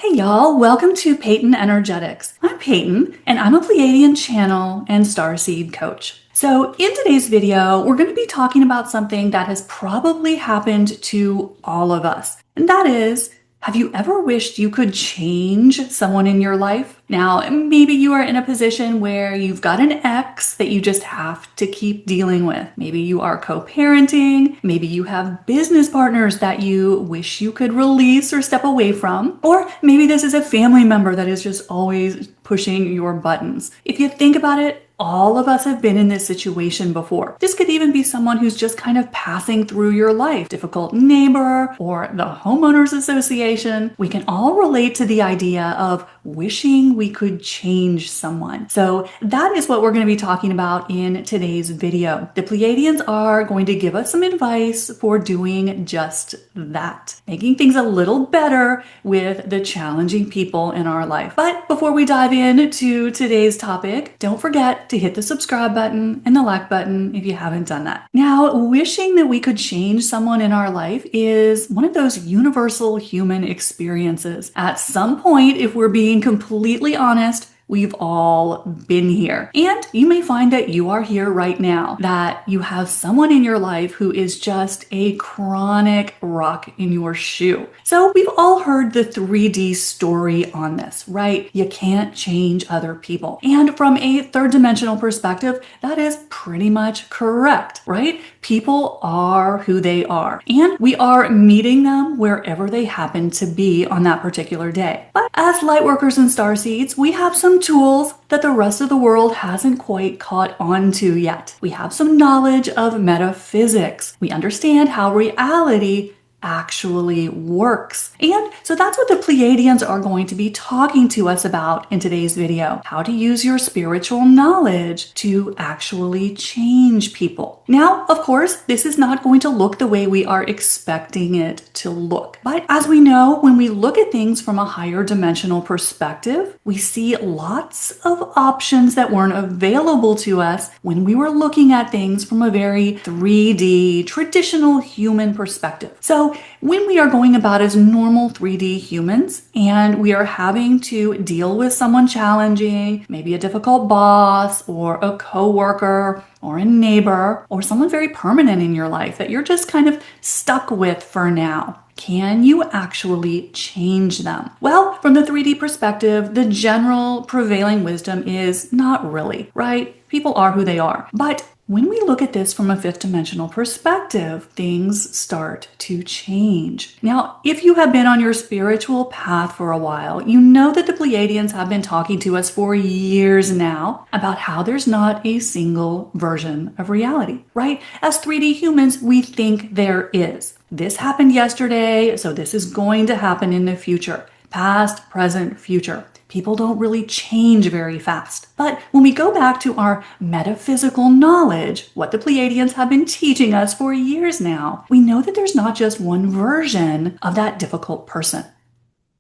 Hey y'all, welcome to Peyton Energetics. I'm Peyton, and I'm a Pleiadian channel and starseed coach. So in today's video, we're going to be talking about something that has probably happened to all of us. And that is, have you ever wished you could change someone in your life? Now, maybe you are in a position where you've got an ex that you just have to keep dealing with. Maybe you are co-parenting. Maybe you have business partners that you wish you could release or step away from. Or maybe this is a family member that is just always pushing your buttons. If you think about it, all of us have been in this situation before. This could even be someone who's just kind of passing through your life, difficult neighbor or the homeowners association. We can all relate to the idea of wishing we could change someone. So that is what we're going to be talking about in today's video. The Pleiadians are going to give us some advice for doing just that, making things a little better with the challenging people in our life. But before we dive into today's topic, don't forget to hit the subscribe button and the like button if you haven't done that. Now, wishing that we could change someone in our life is one of those universal human experiences. At some point, if we're being completely honest, we've all been here. And you may find that you are here right now, that you have someone in your life who is just a chronic rock in your shoe. So we've all heard the 3D story on this, right? You can't change other people. And from a third dimensional perspective, that is pretty much correct, right? People are who they are, and we are meeting them wherever they happen to be on that particular day. But as lightworkers and starseeds, we have some tools that the rest of the world hasn't quite caught on to yet. We have some knowledge of metaphysics. We understand how reality actually works. And so that's what the Pleiadians are going to be talking to us about in today's video. How to use your spiritual knowledge to actually change people. Now, of course, this is not going to look the way we are expecting it to look. But as we know, when we look at things from a higher dimensional perspective, we see lots of options that weren't available to us when we were looking at things from a very 3D, traditional human perspective. So when we are going about as normal 3D humans and we are having to deal with someone challenging, maybe a difficult boss or a coworker or a neighbor or someone very permanent in your life that you're just kind of stuck with for now, can you actually change them? Well, from the 3D perspective, the general prevailing wisdom is not really, right? People are who they are. But when we look at this from a fifth dimensional perspective, things start to change. Now, if you have been on your spiritual path for a while, you know that the Pleiadians have been talking to us for years now about how there's not a single version of reality, right? As 3D humans, we think there is. This happened yesterday, so this is going to happen in the future. Past, present, future. People don't really change very fast. But when we go back to our metaphysical knowledge, what the Pleiadians have been teaching us for years now, we know that there's not just one version of that difficult person,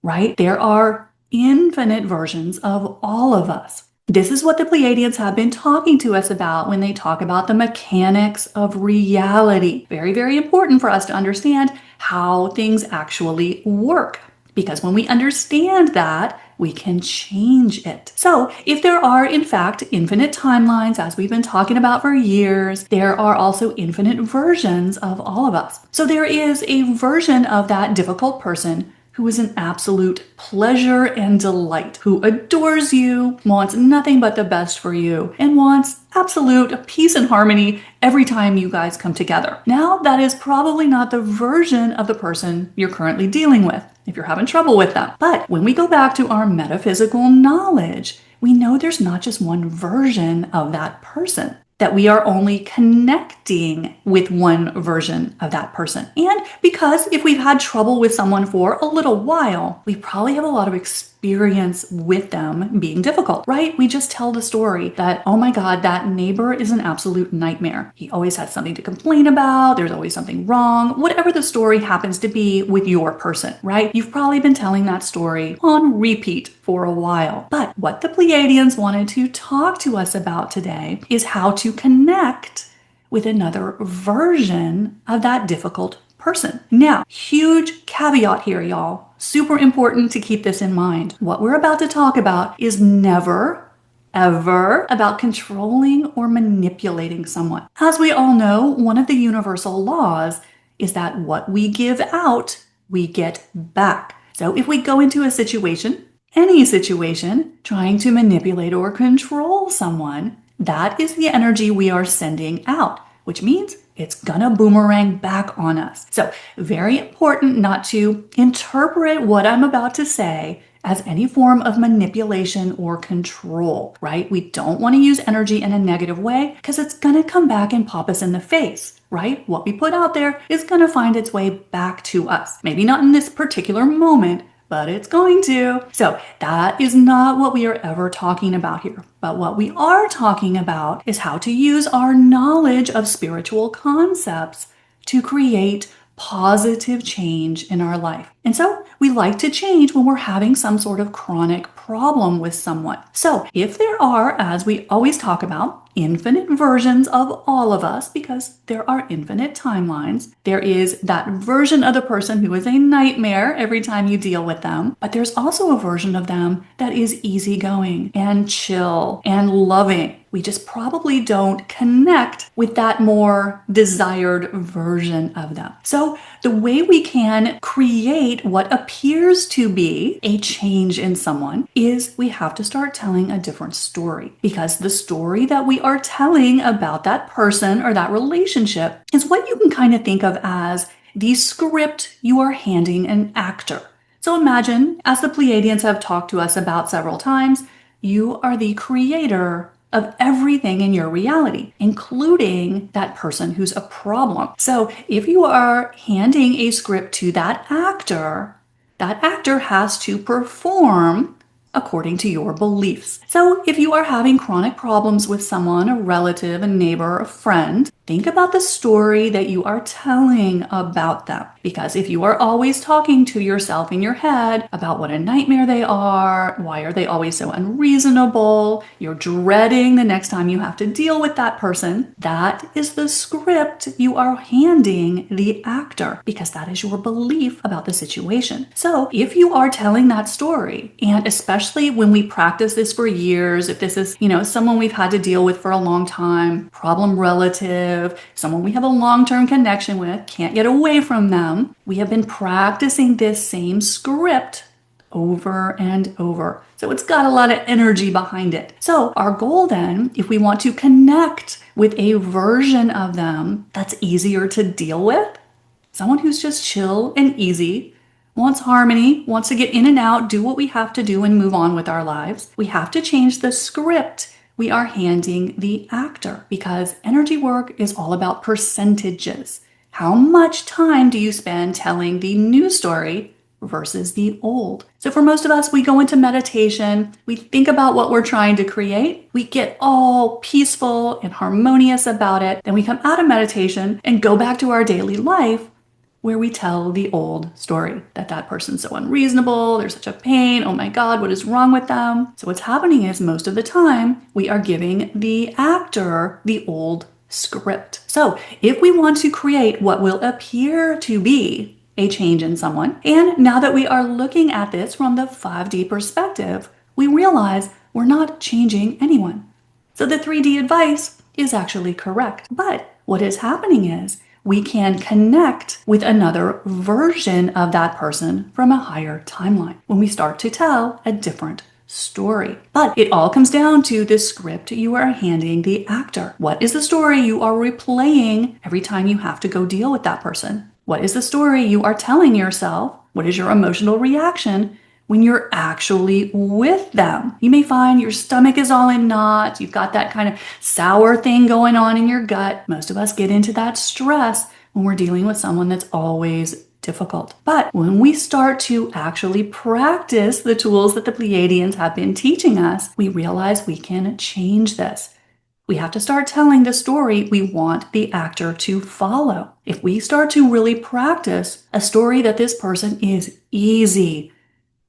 right? There are infinite versions of all of us. This is what the Pleiadians have been talking to us about when they talk about the mechanics of reality. Very, very important for us to understand how things actually work. Because when we understand that, we can change it. So if there are, in fact, infinite timelines, as we've been talking about for years, there are also infinite versions of all of us. So there is a version of that difficult person who is an absolute pleasure and delight, who adores you, wants nothing but the best for you, and wants absolute peace and harmony every time you guys come together. Now, that is probably not the version of the person you're currently dealing with, if you're having trouble with them. But when we go back to our metaphysical knowledge, we know there's not just one version of that person, that we are only connecting with one version of that person. And because if we've had trouble with someone for a little while, we probably have a lot of experience with them being difficult, right? We just tell the story that, oh my God, that neighbor is an absolute nightmare. He always has something to complain about. There's always something wrong, whatever the story happens to be with your person, right? You've probably been telling that story on repeat for a while. But what the Pleiadians wanted to talk to us about today is how to connect with another version of that difficult person. Now, huge caveat here, y'all. Super important to keep this in mind. What we're about to talk about is never, ever about controlling or manipulating someone. As we all know, one of the universal laws is that what we give out, we get back. So if we go into a situation, any situation, trying to manipulate or control someone, that is the energy we are sending out, which means it's gonna boomerang back on us. So very important not to interpret what I'm about to say as any form of manipulation or control, right? We don't want to use energy in a negative way because it's going to come back and pop us in the face, right? What we put out there is going to find its way back to us. Maybe not in this particular moment, but it's going to. So that is not what we are ever talking about here. But what we are talking about is how to use our knowledge of spiritual concepts to create positive change in our life. And so we like to change when we're having some sort of chronic problem with someone. So if there are, as we always talk about, infinite versions of all of us, because there are infinite timelines, there is that version of the person who is a nightmare every time you deal with them, but there's also a version of them that is easygoing and chill and loving. We just probably don't connect with that more desired version of them. So the way we can create what appears to be a change in someone is we have to start telling a different story, because the story that we are telling about that person or that relationship is what you can kind of think of as the script you are handing an actor. So imagine, as the Pleiadians have talked to us about several times, you are the creator of everything in your reality, including that person who's a problem. So if you are handing a script to that actor has to perform according to your beliefs. So if you are having chronic problems with someone, a relative, a neighbor, a friend, think about the story that you are telling about them. Because if you are always talking to yourself in your head about what a nightmare they are, why are they always so unreasonable, you're dreading the next time you have to deal with that person, that is the script you are handing the actor, because that is your belief about the situation. So if you are telling that story, and especially when we practice this for years, if this is, someone we've had to deal with for a long time, problem relative, someone we have a long-term connection with, can't get away from them, we have been practicing this same script over and over. So it's got a lot of energy behind it. So our goal then, if we want to connect with a version of them that's easier to deal with, someone who's just chill and easy, wants harmony, wants to get in and out, do what we have to do and move on with our lives, we have to change the script we are handing the actor, because energy work is all about percentages. How much time do you spend telling the new story versus the old? So for most of us, we go into meditation, we think about what we're trying to create, we get all peaceful and harmonious about it, then we come out of meditation and go back to our daily life where we tell the old story, that person's so unreasonable, they're such a pain, oh my God, what is wrong with them? So what's happening is most of the time, we are giving the actor the old script. So if we want to create what will appear to be a change in someone, and now that we are looking at this from the 5D perspective, we realize we're not changing anyone. So the 3D advice is actually correct. But what is happening is we can connect with another version of that person from a higher timeline when we start to tell a different story. But it all comes down to the script you are handing the actor. What is the story you are replaying every time you have to go deal with that person? What is the story you are telling yourself? What is your emotional reaction when you're actually with them? You may find your stomach is all in knots. You've got that kind of sour thing going on in your gut. Most of us get into that stress when we're dealing with someone that's always difficult. But when we start to actually practice the tools that the Pleiadians have been teaching us, we realize we can change this. We have to start telling the story we want the actor to follow. If we start to really practice a story that this person is easy,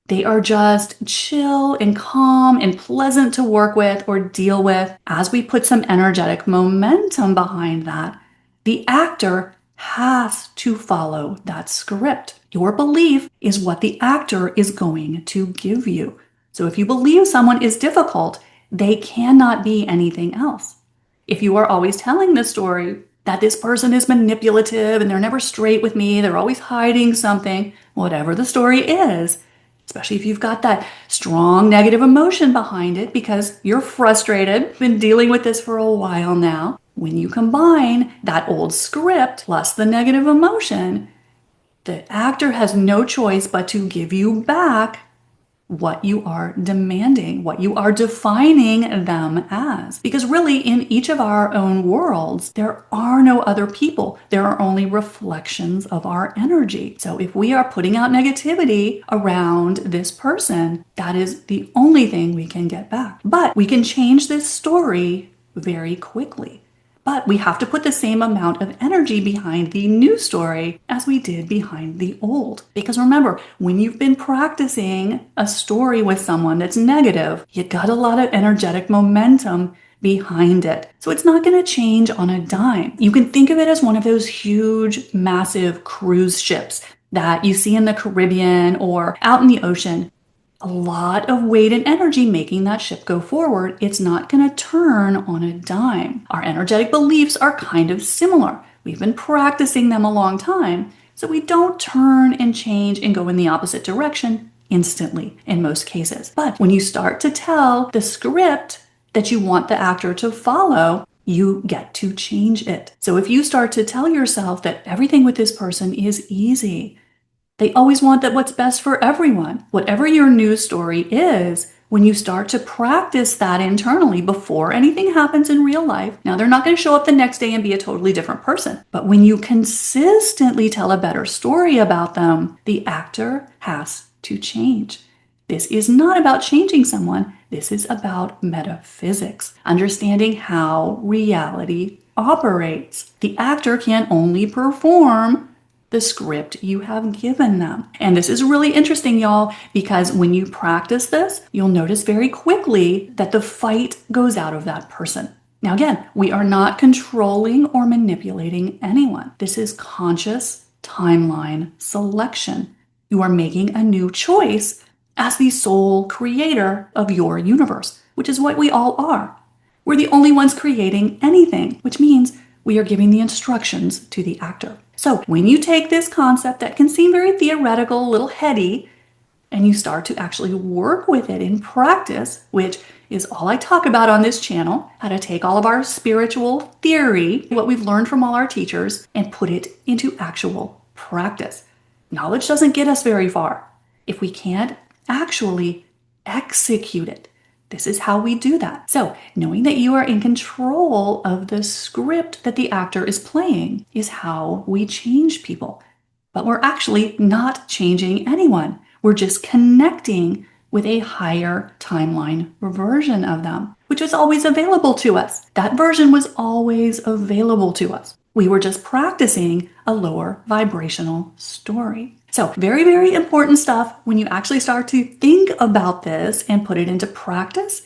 they are just chill and calm and pleasant to work with or deal with, as we put some energetic momentum behind that, the actor has to follow that script. Your belief is what the actor is going to give you. So if you believe someone is difficult, they cannot be anything else. If you are always telling the story that this person is manipulative and they're never straight with me, they're always hiding something, whatever the story is, especially if you've got that strong negative emotion behind it because you're frustrated, been dealing with this for a while now. When you combine that old script plus the negative emotion, the actor has no choice but to give you back what you are demanding, what you are defining them as. Because really, in each of our own worlds, there are no other people. There are only reflections of our energy. So if we are putting out negativity around this person, that is the only thing we can get back. But we can change this story very quickly. But we have to put the same amount of energy behind the new story as we did behind the old. Because remember, when you've been practicing a story with someone that's negative, you got a lot of energetic momentum behind it. So it's not going to change on a dime. You can think of it as one of those huge, massive cruise ships that you see in the Caribbean or out in the ocean. A lot of weight and energy making that ship go forward. It's not going to turn on a dime. Our energetic beliefs are kind of similar. We've been practicing them a long time, so we don't turn and change and go in the opposite direction instantly in most cases. But when you start to tell the script that you want the actor to follow, you get to change it. So if you start to tell yourself that everything with this person is easy, they always want that what's best for everyone. Whatever your news story is, when you start to practice that internally before anything happens in real life, now they're not going to show up the next day and be a totally different person. But when you consistently tell a better story about them, the actor has to change. This is not about changing someone. This is about metaphysics, understanding how reality operates. The actor can only perform the script you have given them. And this is really interesting, y'all, because when you practice this, you'll notice very quickly that the fight goes out of that person. Now, again, we are not controlling or manipulating anyone. This is conscious timeline selection. You are making a new choice as the sole creator of your universe, which is what we all are. We're the only ones creating anything, which means we are giving the instructions to the actor. So when you take this concept that can seem very theoretical, a little heady, and you start to actually work with it in practice, which is all I talk about on this channel, how to take all of our spiritual theory, what we've learned from all our teachers, and put it into actual practice. Knowledge doesn't get us very far if we can't actually execute it. This is how we do that. So knowing that you are in control of the script that the actor is playing is how we change people. But we're actually not changing anyone. We're just connecting with a higher timeline version of them, which is always available to us. That version was always available to us. We were just practicing a lower vibrational story. So very, very important stuff. When you actually start to think about this and put it into practice,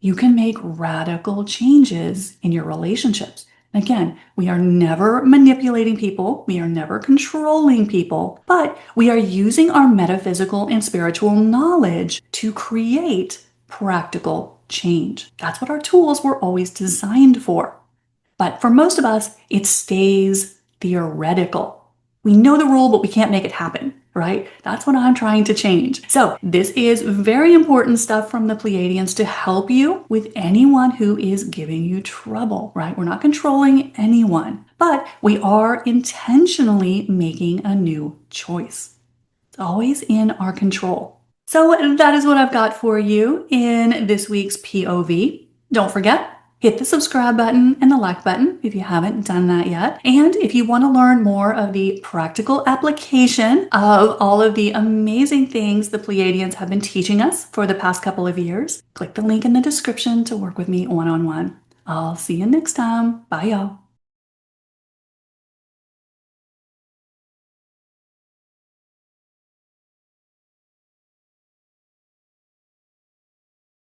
you can make radical changes in your relationships. Again, we are never manipulating people. We are never controlling people, but we are using our metaphysical and spiritual knowledge to create practical change. That's what our tools were always designed for. But for most of us, it stays theoretical. We know the rule, but we can't make it happen, right? That's what I'm trying to change. So this is very important stuff from the Pleiadians to help you with anyone who is giving you trouble, right? We're not controlling anyone, but we are intentionally making a new choice. It's always in our control. So that is what I've got for you in this week's POV. Don't forget, hit the subscribe button and the like button if you haven't done that yet. And if you want to learn more of the practical application of all of the amazing things the Pleiadians have been teaching us for the past couple of years, click the link in the description to work with me one-on-one. I'll see you next time. Bye, y'all.